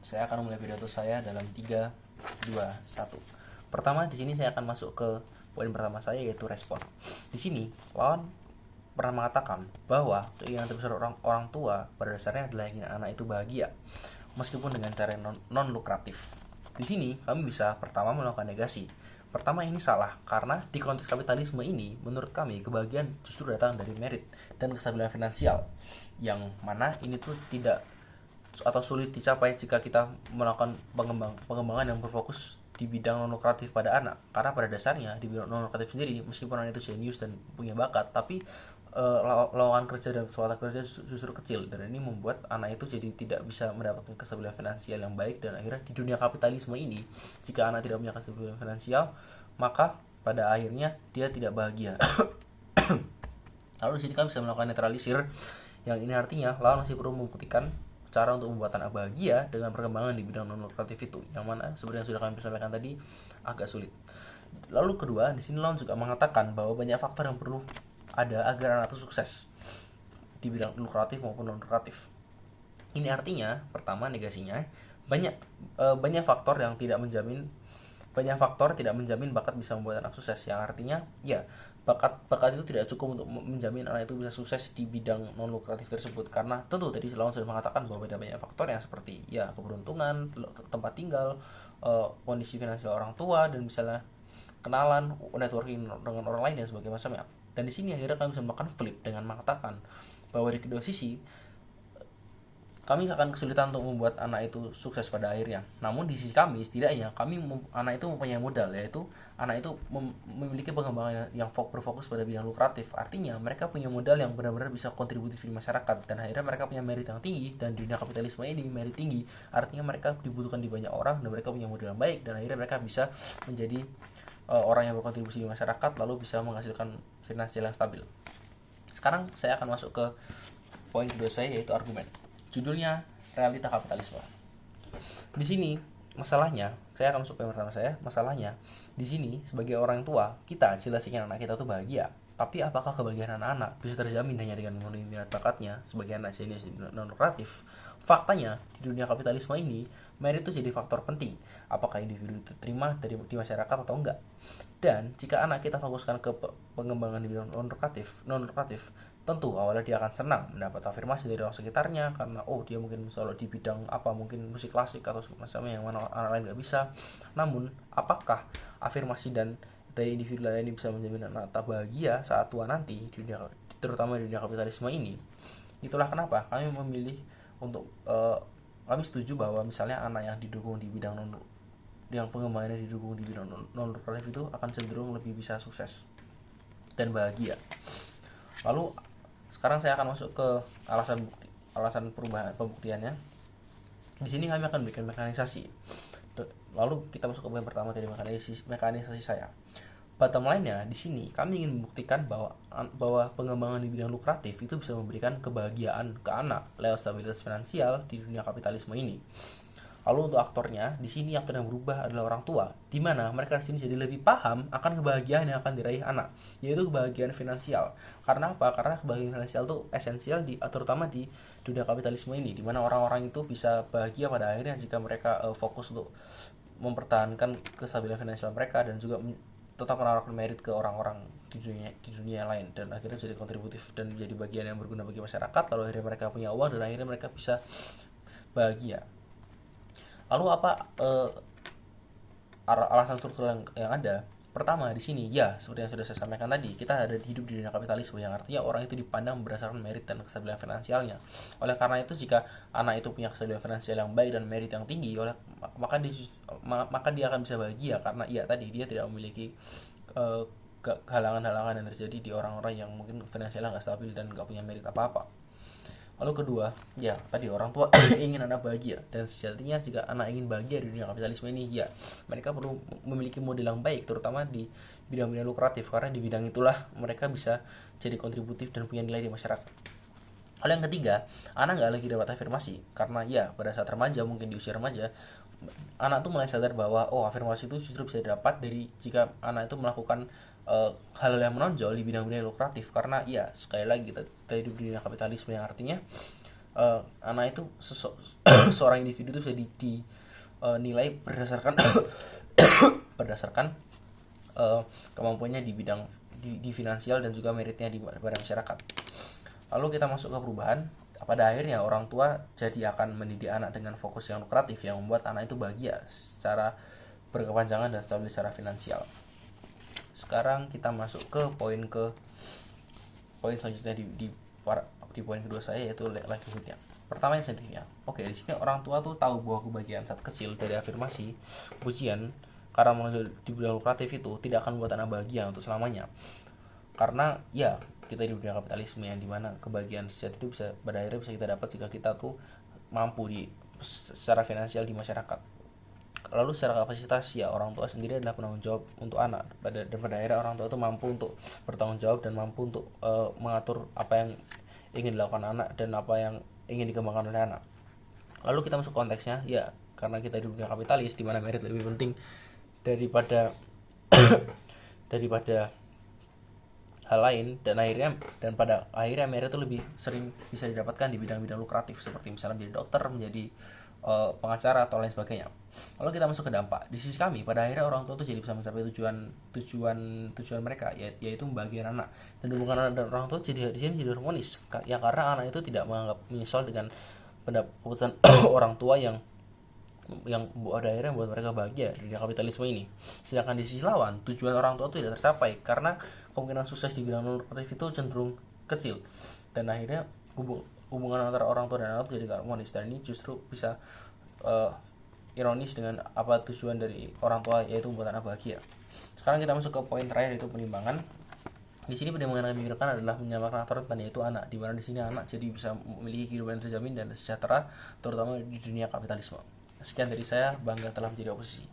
Saya akan mulai pidato saya dalam 3, 2, 1. Pertama, di sini saya akan masuk ke poin pertama saya, yaitu respon. Di sini, lawan pernah mengatakan bahwa keinginan terbesar orang tua pada dasarnya adalah ingin anak itu bahagia, meskipun dengan cara non lukratif. Di sini kami bisa pertama melakukan negasi. Pertama, ini salah karena di konteks kapitalisme ini menurut kami kebahagiaan justru datang dari merit dan kestabilan finansial, yang mana ini tuh tidak atau sulit dicapai jika kita melakukan pengembangan yang berfokus di bidang non lukratif pada anak. Karena pada dasarnya di bidang non lukratif sendiri, meskipun anak itu jenius dan punya bakat, tapi lowongan kerja dan kesempatan kerja justru kecil, dan ini membuat anak itu jadi tidak bisa mendapatkan kestabilan finansial yang baik. Dan akhirnya di dunia kapitalisme ini, jika anak tidak punya kestabilan finansial, maka pada akhirnya dia tidak bahagia. Lalu di sini kami bisa melakukan netralisir, yang ini artinya lawan masih perlu membuktikan cara untuk membuat anak bahagia dengan perkembangan di bidang non lukratif itu, yang mana seperti yang sudah kami sampaikan tadi agak sulit. Lalu kedua, di sini lawan juga mengatakan bahwa banyak faktor yang perlu ada agar anak itu sukses di bidang lukratif maupun non lukratif. Ini artinya pertama, negasinya banyak faktor tidak menjamin bakat bisa membuat anak sukses, yang artinya ya bakat itu tidak cukup untuk menjamin anak itu bisa sukses di bidang non lukratif tersebut. Karena tentu tadi lawan sudah mengatakan bahwa ada banyak faktor yang seperti ya keberuntungan, tempat tinggal, kondisi finansial orang tua, dan misalnya kenalan, networking dengan orang lain dan sebagainya macamnya. Dan di sini akhirnya kami bisa melakukan flip dengan mengatakan bahwa di kedua sisi kami akan kesulitan untuk membuat anak itu sukses pada akhirnya. Namun di sisi kami, setidaknya anak itu mempunyai modal, yaitu anak itu memiliki pengembangan yang berfokus pada bidang lukratif. Artinya mereka punya modal yang benar-benar bisa kontributif di masyarakat, dan akhirnya mereka punya merit yang tinggi. Dan di dunia kapitalisme ini merit tinggi artinya mereka dibutuhkan di banyak orang, dan mereka punya modal yang baik, dan akhirnya mereka bisa menjadi orang yang berkontribusi di masyarakat, lalu bisa menghasilkan finansial yang stabil. Sekarang saya akan masuk ke poin kedua saya, yaitu argumen. Judulnya realita kapitalisme. Di sini masalahnya, saya akan masuk ke poin pertama saya. Masalahnya di sini sebagai orang tua, kita jelas ingin anak kita tuh bahagia. Tapi apakah kebahagiaan anak-anak bisa terjamin hanya dengan memenuhi minat bakatnya sebagai anak jenius non lukratif? Faktanya di dunia kapitalisme ini, merit itu jadi faktor penting. Apakah individu itu terima di masyarakat atau enggak? Dan jika anak kita fokuskan ke pengembangan di bidang non lukratif, tentu awalnya dia akan senang mendapat afirmasi dari orang sekitarnya karena dia mungkin selalu di bidang apa, mungkin musik klasik atau semacamnya yang mana orang lain nggak bisa. Namun apakah afirmasi dan dari individu lain ini bisa menjamin anak tak bahagia saat tua nanti di dunia, terutama di dunia kapitalisme ini? Itulah kenapa kami memilih untuk kami setuju bahwa misalnya anak yang didukung di bidang yang pengembangannya didukung di bidang non lukratif itu akan cenderung lebih bisa sukses dan bahagia. Lalu sekarang saya akan masuk ke alasan perubahan pembuktiannya. Di sini kami akan bikin mekanisasi. Lalu kita masuk ke poin pertama dari mekanisasi saya. Bottom line-nya di sini kami ingin membuktikan bahwa pengembangan di bidang lukratif itu bisa memberikan kebahagiaan ke anak lewat stabilitas finansial di dunia kapitalisme ini. Lalu untuk aktornya, di sini aktor yang berubah adalah orang tua, di mana mereka di sini jadi lebih paham akan kebahagiaan yang akan diraih anak, yaitu kebahagiaan finansial. Karena apa? Karena kebahagiaan finansial itu esensial terutama di dunia kapitalisme ini, di mana orang-orang itu bisa bahagia pada akhirnya jika mereka fokus untuk mempertahankan kestabilan finansial mereka dan juga tetap menawarkan merit ke orang-orang di dunia lain, dan akhirnya jadi kontributif dan menjadi bagian yang berguna bagi masyarakat. Lalu akhirnya mereka punya uang dan akhirnya mereka bisa bahagia. Lalu apa alasan struktural yang ada? Pertama, di sini ya seperti yang sudah saya sampaikan tadi, kita ada hidup di dunia kapitalisme, yang artinya orang itu dipandang berdasarkan merit dan kestabilan finansialnya. Oleh karena itu, jika anak itu punya kestabilan finansial yang baik dan merit yang tinggi, maka dia akan bisa bahagia karena ya tadi dia tidak memiliki halangan-halangan yang terjadi di orang-orang yang mungkin finansialnya nggak stabil dan nggak punya merit apa-apa. Lalu kedua, ya tadi orang tua ingin anak bahagia, dan sejatinya jika anak ingin bahagia di dunia kapitalisme ini, ya mereka perlu memiliki model yang baik, terutama di bidang-bidang lukratif, karena di bidang itulah mereka bisa jadi kontributif dan punya nilai di masyarakat. Lalu yang ketiga, anak nggak lagi dapat afirmasi, karena ya pada saat remaja, mungkin di usia remaja, anak tuh mulai sadar bahwa afirmasi itu justru bisa didapat dari jika anak itu melakukan hal yang menonjol di bidang-bidang lukratif. Karena ya sekali lagi kita hidup di dunia kapitalisme, yang artinya anak itu seorang individu itu bisa dinilai berdasarkan berdasarkan kemampuannya di bidang di finansial dan juga meritnya pada masyarakat. Lalu kita masuk ke perubahan. Pada akhirnya orang tua jadi akan mendidik anak dengan fokus yang lukratif yang membuat anak itu bahagia secara berkepanjangan dan stabil secara finansial. Sekarang kita masuk ke poin selanjutnya di poin kedua saya, yaitu livelihood-nya. Pertama, insentifnya. Oke, di sini orang tua tuh tahu bahwa kebahagiaan saat kecil dari afirmasi, pujian, karena menonjol di bidang lukratif itu tidak akan membuat anak bahagia untuk selamanya. Karena ya kita di dunia kapitalisme yang dimana kebahagiaan sejati itu pada akhirnya bisa kita dapat jika kita tuh mampu secara finansial di masyarakat. Lalu secara kapasitas ya orang tua sendiri adalah penanggung jawab untuk anak, dan pada akhirnya orang tua itu mampu untuk bertanggung jawab dan mampu untuk mengatur apa yang ingin dilakukan anak dan apa yang ingin dikembangkan oleh anak. Lalu kita masuk konteksnya, ya karena kita di dunia kapitalis di mana merit lebih penting daripada hal lain, dan pada akhirnya merit itu lebih sering bisa didapatkan di bidang-bidang lukratif seperti misalnya menjadi dokter, menjadi pengacara atau lain sebagainya. Lalu kita masuk ke dampak. Di sisi kami, pada akhirnya orang tua itu jadi bisa mencapai tujuan mereka, yaitu membahagiakan anak. Dan hubungan anak dan orang tua jadi di sini jadi harmonis. Ya karena anak itu tidak menyesal dengan keputusan orang tua yang pada akhirnya membuat mereka bahagia di kapitalisme ini. Sedangkan di sisi lawan, tujuan orang tua itu tidak tercapai karena kemungkinan sukses di bidang lukratif itu cenderung kecil, dan akhirnya hubungan antara orang tua dan anak itu jadi gak harmonis. Dan ini justru bisa ironis dengan apa tujuan dari orang tua, yaitu membuat anak bahagia. Sekarang kita masuk ke poin terakhir, yaitu penimbangan. Di sini penimbangan yang dipikirkan adalah menyamakan aktor rentan, yaitu anak, di mana di sini anak jadi bisa memiliki kehidupan terjamin dan sejahtera, terutama di dunia kapitalisme. Sekian dari saya, bangga telah menjadi oposisi.